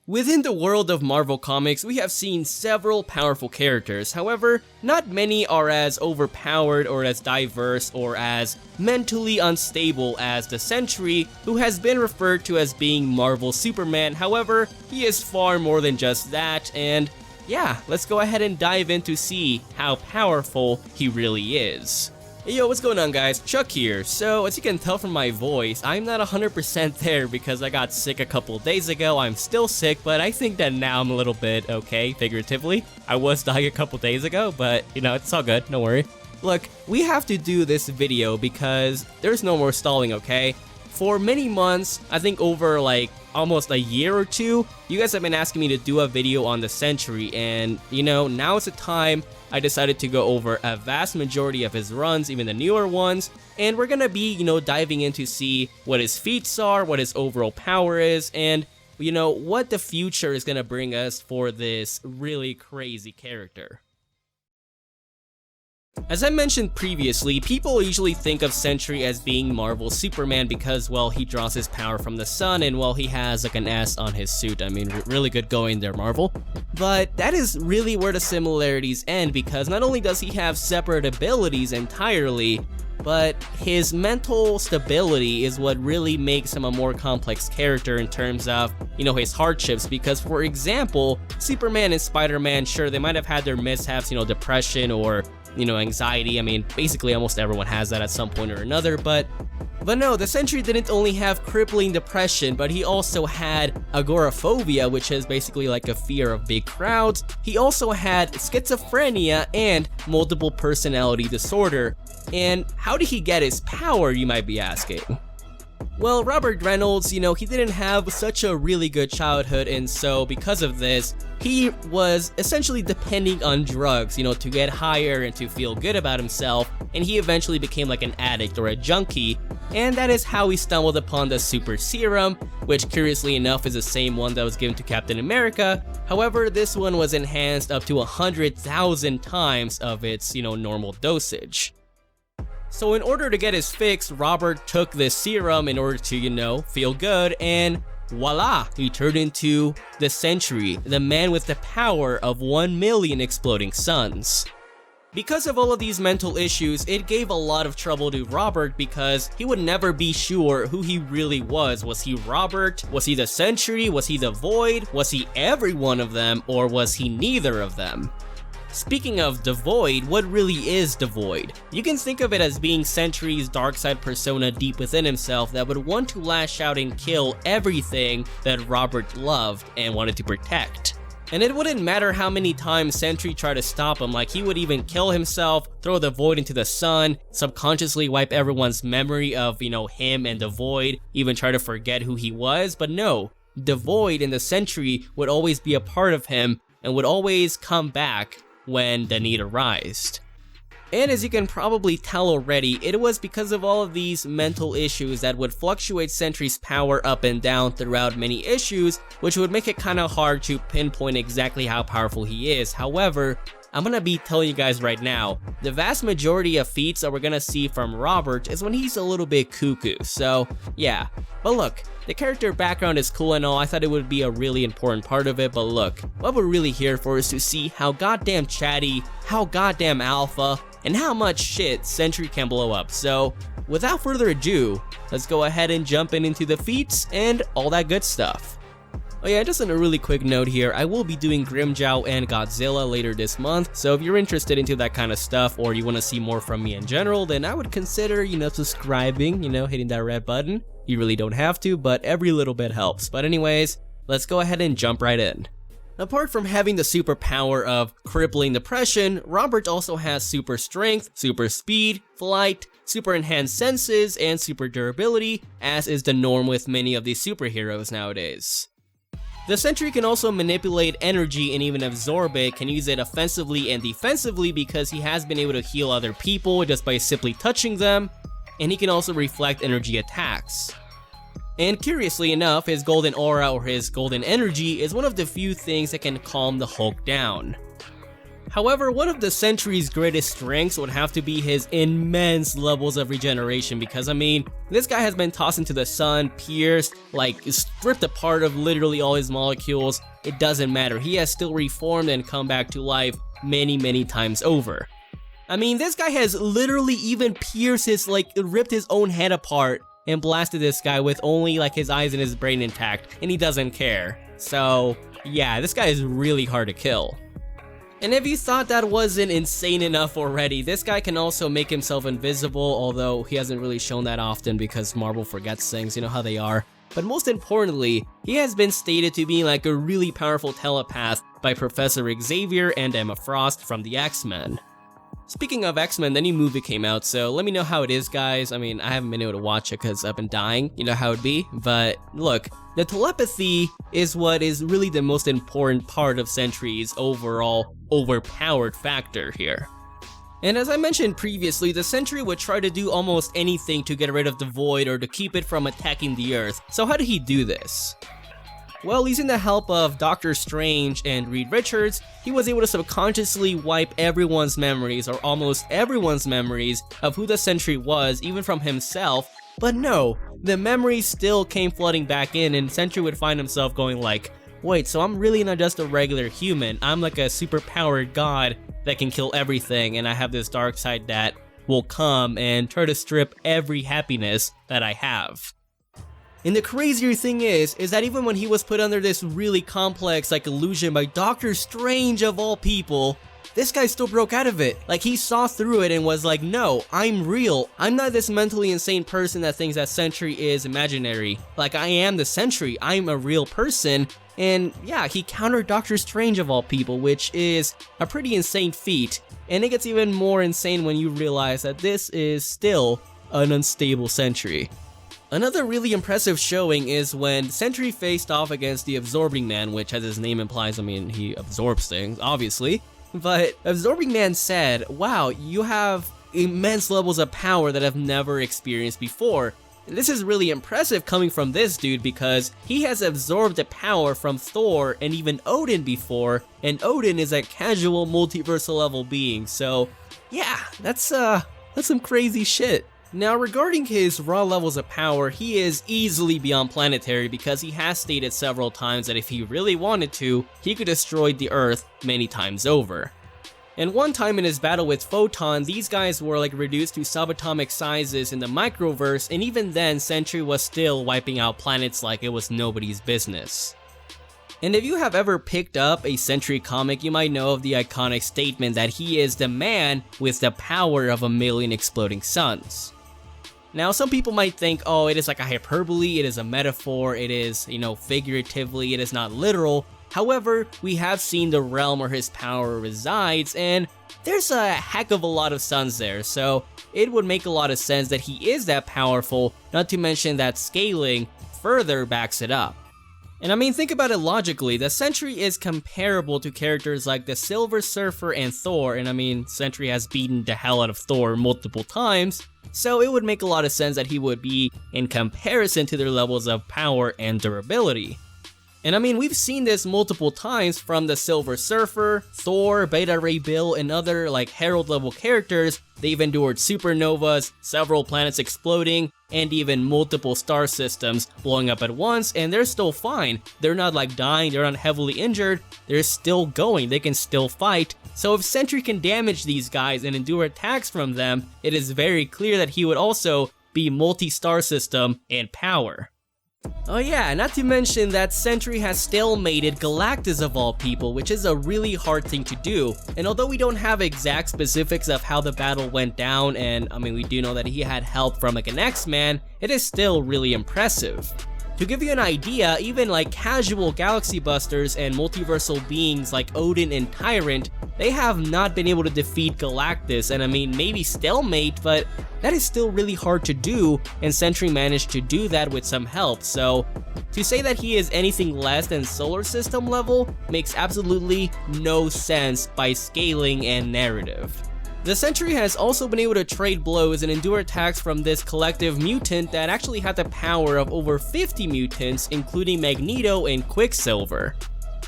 Within the world of Marvel Comics, we have seen several powerful characters. However, not many are as overpowered or as diverse or as mentally unstable as the Sentry, who has been referred to as being Marvel Superman. However, he is far more than just that, and yeah, let's go ahead and dive in to see how powerful he really is. Hey yo, what's going on guys? Chuck here. So, as you can tell from my voice, I'm not 100% there because I got sick a couple days ago. I'm still sick, but I think that now I'm a little bit okay, figuratively. I was dying a couple days ago, but you know, it's all good, don't worry. Look, we have to do this video because there's no more stalling, okay? For many months, I think over like almost a year or two, you guys have been asking me to do a video on the Sentry, and you know, now is the time. I decided to go over a vast majority of his runs, even the newer ones, and we're gonna be, you know, diving in to see what his feats are, what his overall power is, and you know, what the future is gonna bring us for this really crazy character. As I mentioned previously, people usually think of Sentry as being Marvel's Superman because, well, he draws his power from the sun and, well, he has like an S on his suit. I mean, really good going there, Marvel. But that is really where the similarities end, because not only does he have separate abilities entirely, but his mental stability is what really makes him a more complex character in terms of, you know, his hardships. Because, for example, Superman and Spider-Man, sure, they might have had their mishaps, you know, depression or, you know, anxiety. I mean, basically almost everyone has that at some point or another, but no, the Sentry didn't only have crippling depression, but he also had agoraphobia, which is basically like a fear of big crowds. He also had schizophrenia and multiple personality disorder. And how did he get his power, you might be asking? Well, Robert Reynolds, you know, he didn't have such a really good childhood, and so because of this, he was essentially depending on drugs, you know, to get higher and to feel good about himself, and he eventually became like an addict or a junkie, and that is how he stumbled upon the Super Serum, which curiously enough is the same one that was given to Captain America. However, this one was enhanced up to 100,000 times of its, you know, normal dosage. So in order to get his fix, Robert took this serum in order to, you know, feel good, and voila, he turned into the Sentry, the man with the power of 1 million exploding suns. Because of all of these mental issues, it gave a lot of trouble to Robert because he would never be sure who he really was. Was he Robert? Was he the Sentry? Was he the Void? Was he every one of them? Or was he neither of them? Speaking of the Void, what really is the Void? You can think of it as being Sentry's dark side persona deep within himself that would want to lash out and kill everything that Robert loved and wanted to protect. And it wouldn't matter how many times Sentry tried to stop him, like he would even kill himself, throw the Void into the sun, subconsciously wipe everyone's memory of, you know, him and the Void, even try to forget who he was, but no, the Void and the Sentry would always be a part of him and would always come back when the need arose. And as you can probably tell already, it was because of all of these mental issues that would fluctuate Sentry's power up and down throughout many issues, which would make it kinda hard to pinpoint exactly how powerful he is. However, I'm gonna be telling you guys right now, the vast majority of feats that we're gonna see from Robert is when he's a little bit cuckoo, so yeah. But look, the character background is cool and all, I thought it would be a really important part of it, but look, what we're really here for is to see how goddamn chatty, how goddamn alpha, and how much shit Sentry can blow up. So, without further ado, let's go ahead and jump into the feats and all that good stuff. Oh yeah, just on a really quick note here, I will be doing Grimmjow and Godzilla later this month, so if you're interested into that kind of stuff or you want to see more from me in general, then I would consider, you know, subscribing, you know, hitting that red button. You really don't have to, but every little bit helps. But anyways, let's go ahead and jump right in. Apart from having the superpower of crippling depression, Robert also has super strength, super speed, flight, super enhanced senses, and super durability, as is the norm with many of these superheroes nowadays. The Sentry can also manipulate energy and even absorb it, can use it offensively and defensively because he has been able to heal other people just by simply touching them, and he can also reflect energy attacks. And curiously enough, his golden aura or his golden energy is one of the few things that can calm the Hulk down. However, one of the Sentry's greatest strengths would have to be his immense levels of regeneration because, I mean, this guy has been tossed into the sun, pierced, like stripped apart of literally all his molecules. It doesn't matter, he has still reformed and come back to life many times over. I mean, this guy has literally even pierced ripped his own head apart and blasted this guy with only like his eyes and his brain intact, and he doesn't care. So yeah, this guy is really hard to kill. And if you thought that wasn't insane enough already, this guy can also make himself invisible, although he hasn't really shown that often because Marvel forgets things, you know how they are. But most importantly, he has been stated to be like a really powerful telepath by Professor Xavier and Emma Frost from the X-Men. Speaking of X-Men, the new movie came out, so let me know how it is, guys. I mean, I haven't been able to watch it because I've been dying, you know how it'd be. But look, the telepathy is what is really the most important part of Sentry's overall overpowered factor here. And as I mentioned previously, the Sentry would try to do almost anything to get rid of the Void or to keep it from attacking the Earth. So how did he do this? Well, using the help of Doctor Strange and Reed Richards, he was able to subconsciously wipe everyone's memories, or almost everyone's memories, of who the Sentry was, even from himself. But no, the memories still came flooding back in, and Sentry would find himself going like, wait, so I'm really not just a regular human, I'm like a super-powered god that can kill everything, and I have this dark side that will come and try to strip every happiness that I have. And the crazier thing is that even when he was put under this really complex illusion by Doctor Strange of all people, this guy still broke out of it. Like, he saw through it and was like, no, I'm real. I'm not this mentally insane person that thinks that Sentry is imaginary. Like, I am the Sentry. I'm a real person. And yeah, he countered Doctor Strange of all people, which is a pretty insane feat. And it gets even more insane when you realize that this is still an unstable Sentry. Another really impressive showing is when Sentry faced off against the Absorbing Man, which, as his name implies, I mean, he absorbs things, obviously. But Absorbing Man said, wow, you have immense levels of power that I've never experienced before. And this is really impressive coming from this dude because he has absorbed the power from Thor and even Odin before, and Odin is a casual multiversal level being, so yeah, that's some crazy shit. Now, regarding his raw levels of power, he is easily beyond planetary because he has stated several times that if he really wanted to, he could destroy the Earth many times over. And one time in his battle with Photon, these guys were reduced to subatomic sizes in the microverse, and even then Sentry was still wiping out planets like it was nobody's business. And if you have ever picked up a Sentry comic, you might know of the iconic statement that he is the man with the power of 1,000,000 exploding suns. Now, some people might think, oh, it is like a hyperbole, it is a metaphor, it is, figuratively, it is not literal. However, we have seen the realm where his power resides, and there's a heck of a lot of suns there, so it would make a lot of sense that he is that powerful, not to mention that scaling further backs it up. And I mean, think about it logically, the Sentry is comparable to characters like the Silver Surfer and Thor, and I mean, Sentry has beaten the hell out of Thor multiple times, so it would make a lot of sense that he would be in comparison to their levels of power and durability. And I mean, we've seen this multiple times from the Silver Surfer, Thor, Beta Ray Bill, and other Herald level characters. They've endured supernovas, several planets exploding, and even multiple star systems blowing up at once, and they're still fine. They're not dying, they're not heavily injured, they're still going, they can still fight. So if Sentry can damage these guys and endure attacks from them, it is very clear that he would also be multi-star system in power. Oh yeah, not to mention that Sentry has stalemated Galactus of all people, which is a really hard thing to do. And although we don't have exact specifics of how the battle went down, and I mean, we do know that he had help from an X-Man, it is still really impressive. To give you an idea, even casual galaxy busters and multiversal beings like Odin and Tyrant, they have not been able to defeat Galactus, and I mean, maybe stalemate, but that is still really hard to do, and Sentry managed to do that with some help, so to say that he is anything less than solar system level makes absolutely no sense by scaling and narrative. The Sentry has also been able to trade blows and endure attacks from this collective mutant that actually had the power of over 50 mutants, including Magneto and Quicksilver.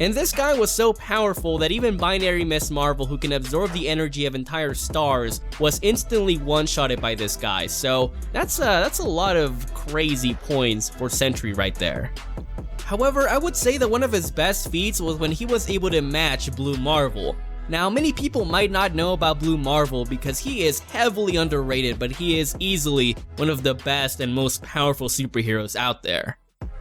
And this guy was so powerful that even Binary Miss Marvel, who can absorb the energy of entire stars, was instantly one-shotted by this guy. So that's a lot of crazy points for Sentry right there. However, I would say that one of his best feats was when he was able to match Blue Marvel. Now, many people might not know about Blue Marvel because he is heavily underrated, but he is easily one of the best and most powerful superheroes out there.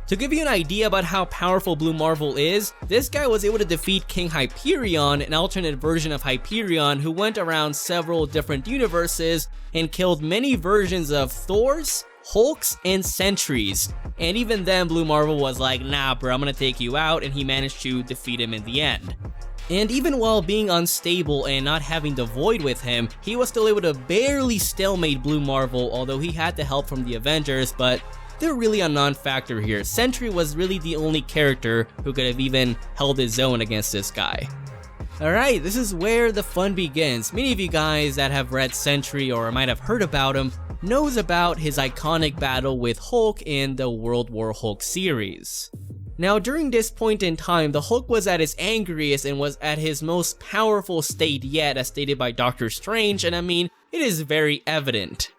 To give you an idea about how powerful Blue Marvel is, this guy was able to defeat King Hyperion, an alternate version of Hyperion who went around several different universes and killed many versions of Thors, Hulks, and Sentries. And even then, Blue Marvel was like, nah bro, I'm gonna take you out, and he managed to defeat him in the end. And even while being unstable and not having the Void with him, he was still able to barely stalemate Blue Marvel, although he had the help from the Avengers, but they're really a non-factor here. Sentry was really the only character who could have even held his own against this guy. Alright, this is where the fun begins. Many of you guys that have read Sentry or might have heard about him knows about his iconic battle with Hulk in the World War Hulk series. Now, during this point in time, the Hulk was at his angriest and was at his most powerful state yet, as stated by Doctor Strange, and I mean, it is very evident.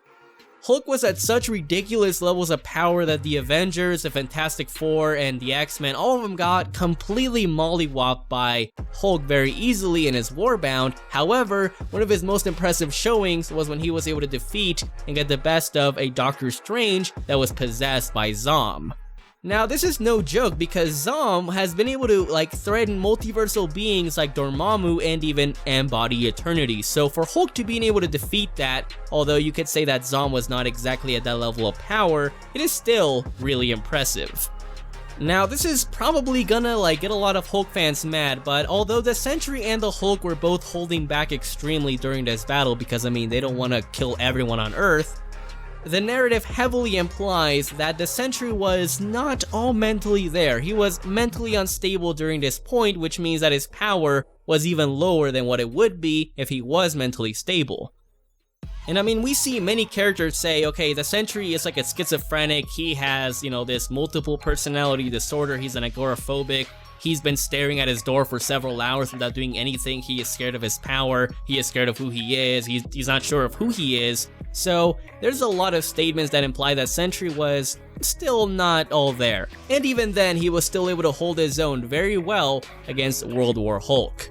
Hulk was at such ridiculous levels of power that the Avengers, the Fantastic Four, and the X-Men, all of them got completely mollywopped by Hulk very easily in his Warbound. However, one of his most impressive showings was when he was able to defeat and get the best of a Doctor Strange that was possessed by Zom. Now, this is no joke because Zom has been able to threaten multiversal beings like Dormammu and even embody Eternity. So for Hulk to be able to defeat that, although you could say that Zom was not exactly at that level of power, it is still really impressive. Now, this is probably gonna get a lot of Hulk fans mad, but although the Sentry and the Hulk were both holding back extremely during this battle because, I mean, they don't want to kill everyone on Earth, the narrative heavily implies that the Sentry was not all mentally there. He was mentally unstable during this point, which means that his power was even lower than what it would be if he was mentally stable. And I mean, we see many characters say, okay, the Sentry is like a schizophrenic, he has, this multiple personality disorder, he's an agoraphobic, he's been staring at his door for several hours without doing anything, he is scared of his power, he is scared of who he is, he's not sure of who he is. So there's a lot of statements that imply that Sentry was still not all there. And even then, he was still able to hold his own very well against World War Hulk.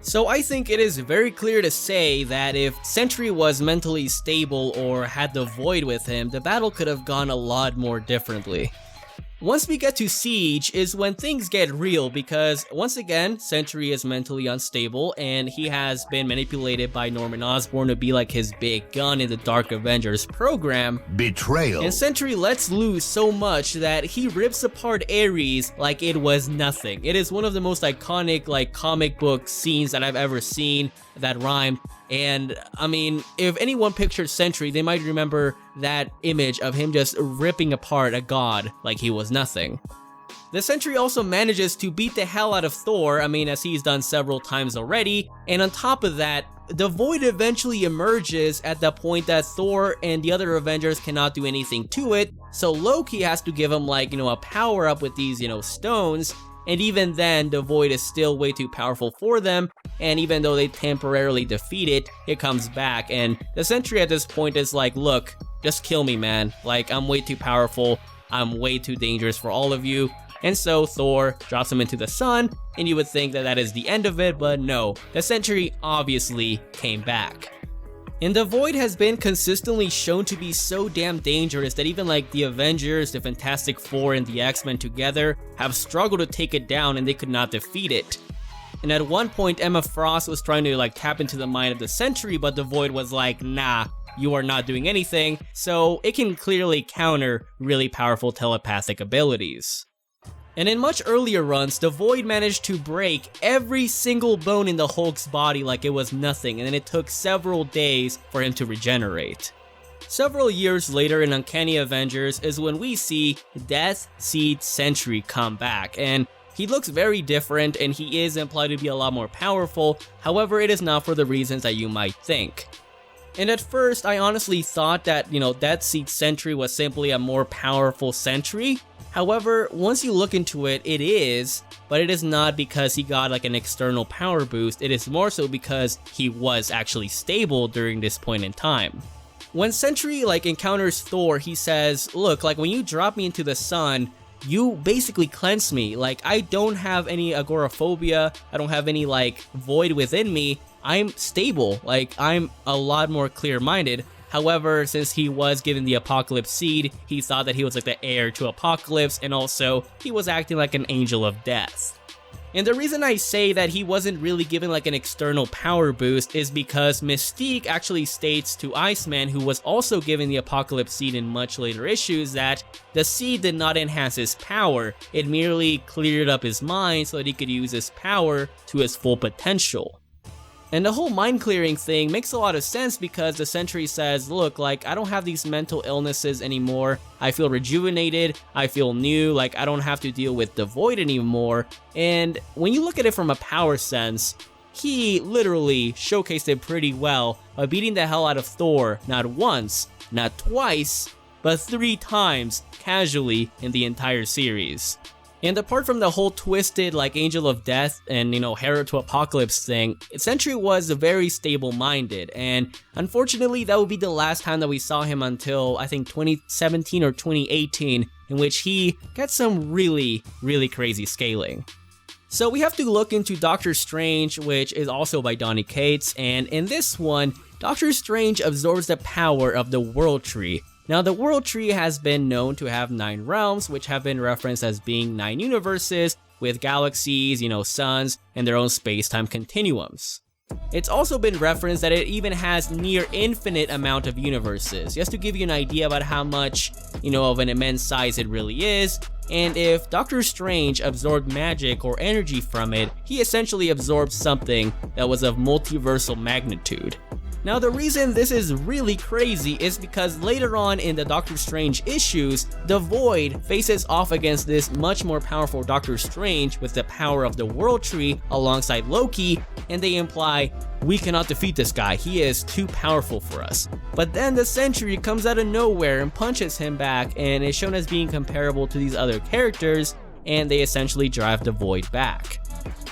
So I think it is very clear to say that if Sentry was mentally stable or had the Void with him, the battle could have gone a lot more differently. Once we get to Siege is when things get real because, once again, Sentry is mentally unstable and he has been manipulated by Norman Osborn to be like his big gun in the Dark Avengers program. Betrayal. And Sentry lets loose so much that he rips apart Ares like it was nothing. It is one of the most iconic comic book scenes that I've ever seen that rhymed. And I mean, if anyone pictured Sentry, they might remember that image of him just ripping apart a god like he was nothing. The Sentry also manages to beat the hell out of Thor, I mean, as he's done several times already, and on top of that, the Void eventually emerges at the point that Thor and the other Avengers cannot do anything to it, so Loki has to give him a power up with these, stones. And even then, the Void is still way too powerful for them, and even though they temporarily defeat it, it comes back, and the Sentry at this point is like, look, just kill me, man. I'm way too powerful, I'm way too dangerous for all of you. And so Thor drops him into the sun, and you would think that that is the end of it, but no, the Sentry obviously came back. And the Void has been consistently shown to be so damn dangerous that even the Avengers, the Fantastic Four, and the X-Men together have struggled to take it down and they could not defeat it. And at one point, Emma Frost was trying to tap into the mind of the Sentry, but the Void was like, nah, you are not doing anything, so it can clearly counter really powerful telepathic abilities. And in much earlier runs, the Void managed to break every single bone in the Hulk's body like it was nothing, and then it took several days for him to regenerate. Several years later in Uncanny Avengers is when we see Death Seed Sentry come back, and he looks very different and he is implied to be a lot more powerful, however it is not for the reasons that you might think. And at first, I honestly thought that, Death Seed Sentry was simply a more powerful sentry. However, once you look into it, it is, but it is not because he got like an external power boost. It is more so because he was actually stable during this point in time. When Sentry encounters Thor, he says, look, when you drop me into the sun, you basically cleanse me. I don't have any agoraphobia, I don't have any void within me. I'm stable, I'm a lot more clear-minded. However, since he was given the Apocalypse Seed, he thought that he was the heir to Apocalypse, and also he was acting like an angel of death. And the reason I say that he wasn't really given an external power boost is because Mystique actually states to Iceman, who was also given the Apocalypse Seed in much later issues, that the seed did not enhance his power, it merely cleared up his mind so that he could use his power to his full potential. And the whole mind clearing thing makes a lot of sense because the Sentry says, look, I don't have these mental illnesses anymore, I feel rejuvenated, I feel new, I don't have to deal with the void anymore. And when you look at it from a power sense, he literally showcased it pretty well by beating the hell out of Thor not once, not twice, but 3 times casually in the entire series. And apart from the whole twisted Angel of Death and Herald to Apocalypse thing, Sentry was very stable-minded, and unfortunately that would be the last time that we saw him until I think 2017 or 2018, in which he got some really crazy scaling. So we have to look into Doctor Strange, which is also by Donny Cates, and in this one, Doctor Strange absorbs the power of the World Tree. Now, the World Tree has been known to have 9 realms, which have been referenced as being 9 universes, with galaxies, suns, and their own space-time continuums. It's also been referenced that it even has near infinite amount of universes, just to give you an idea about how much, of an immense size it really is. And if Doctor Strange absorbed magic or energy from it, he essentially absorbed something that was of multiversal magnitude. Now, the reason this is really crazy is because later on in the Doctor Strange issues, the Void faces off against this much more powerful Doctor Strange with the power of the World Tree alongside Loki, and they imply, we cannot defeat this guy, he is too powerful for us. But then the Sentry comes out of nowhere and punches him back and is shown as being comparable to these other characters, and they essentially drive the Void back.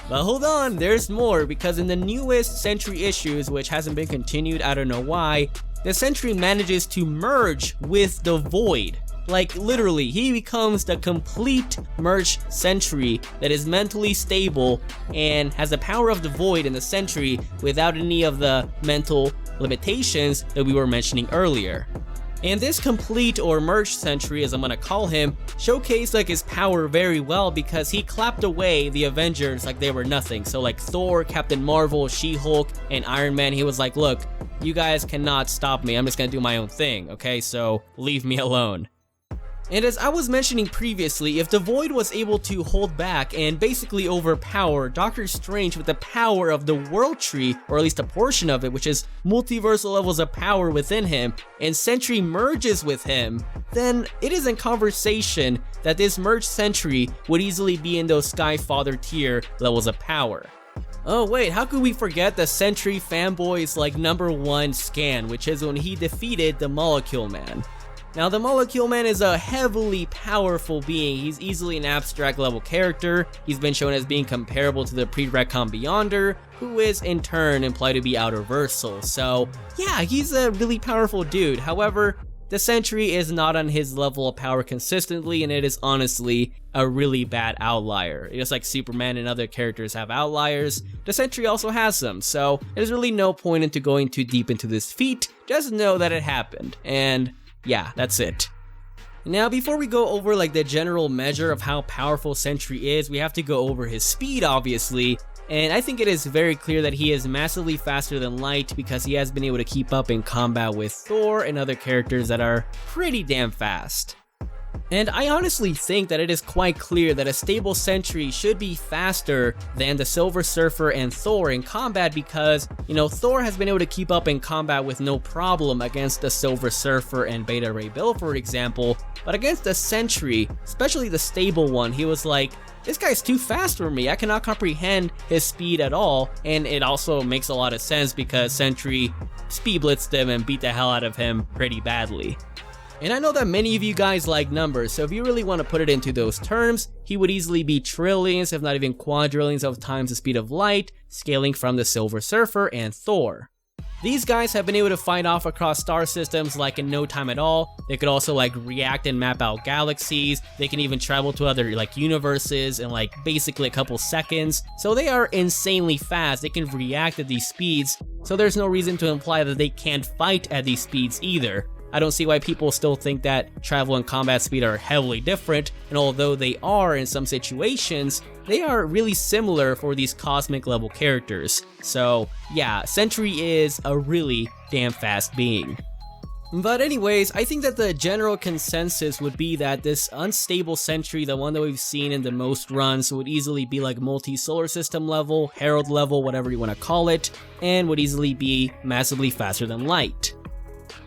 But hold on, there's more, because in the newest Sentry issues, which hasn't been continued, I don't know why, the Sentry manages to merge with the Void. Literally, he becomes the complete merged Sentry that is mentally stable and has the power of the Void and the Sentry without any of the mental limitations that we were mentioning earlier. And this complete or merged Sentry, as I'm gonna call him, showcased his power very well because he clapped away the Avengers like they were nothing. So Thor, Captain Marvel, She-Hulk, and Iron Man, he was like, look, you guys cannot stop me, I'm just gonna do my own thing, okay? So leave me alone. And as I was mentioning previously, if the Void was able to hold back and basically overpower Doctor Strange with the power of the World Tree, or at least a portion of it, which is multiversal levels of power within him, and Sentry merges with him, then it is in conversation that this merged Sentry would easily be in those Skyfather tier levels of power. Oh wait, how could we forget the Sentry fanboy's #1 scan, which is when he defeated the Molecule Man. Now, the Molecule Man is a heavily powerful being. He's easily an abstract level character. He's been shown as being comparable to the pre-retcon Beyonder, who is in turn implied to be outerversal. So yeah, he's a really powerful dude. However, the Sentry is not on his level of power consistently, and it is honestly a really bad outlier. Just like Superman and other characters have outliers, the Sentry also has them, so there's really no point into going too deep into this feat. Just know that it happened, and yeah, that's it. Now, before we go over the general measure of how powerful Sentry is, we have to go over his speed, obviously. And I think it is very clear that he is massively faster than light because he has been able to keep up in combat with Thor and other characters that are pretty damn fast. And I honestly think that it is quite clear that a stable Sentry should be faster than the Silver Surfer and Thor in combat because, Thor has been able to keep up in combat with no problem against the Silver Surfer and Beta Ray Bill, for example, but against the Sentry, especially the stable one, he was like, this guy's too fast for me, I cannot comprehend his speed at all. And it also makes a lot of sense because Sentry speed blitzed him and beat the hell out of him pretty badly. And I know that many of you guys like numbers, so if you really want to put it into those terms, he would easily be trillions, if not even quadrillions of times the speed of light, scaling from the Silver Surfer and Thor. These guys have been able to fight off across star systems like in no time at all. They could also like react and map out galaxies. They can even travel to other like universes in like basically a couple seconds. So they are insanely fast. They can react at these speeds. So there's no reason to imply that they can't fight at these speeds either. I don't see why people still think that travel and combat speed are heavily different, and although they are in some situations, they are really similar for these cosmic level characters. So yeah, Sentry is a really damn fast being. But anyways, I think that the general consensus would be that this unstable Sentry, the one that we've seen in the most runs, would easily be like multi-solar system level, Herald level, whatever you want to call it, and would easily be massively faster than light.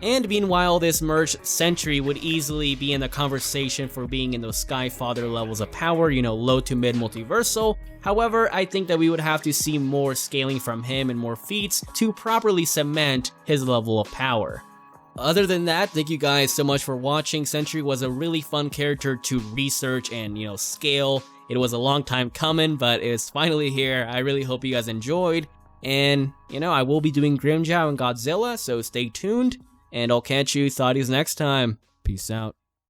And meanwhile, this merged Sentry would easily be in the conversation for being in those Skyfather levels of power, you know, low to mid multiversal. However, I think that we would have to see more scaling from him and more feats to properly cement his level of power. Other than that, thank you guys so much for watching. Sentry was a really fun character to research and, you know, scale. It was a long time coming, but it's finally here. I really hope you guys enjoyed. And, you know, I will be doing Grimmjow and Godzilla, so stay tuned. And I'll catch you thoughties next time. Peace out.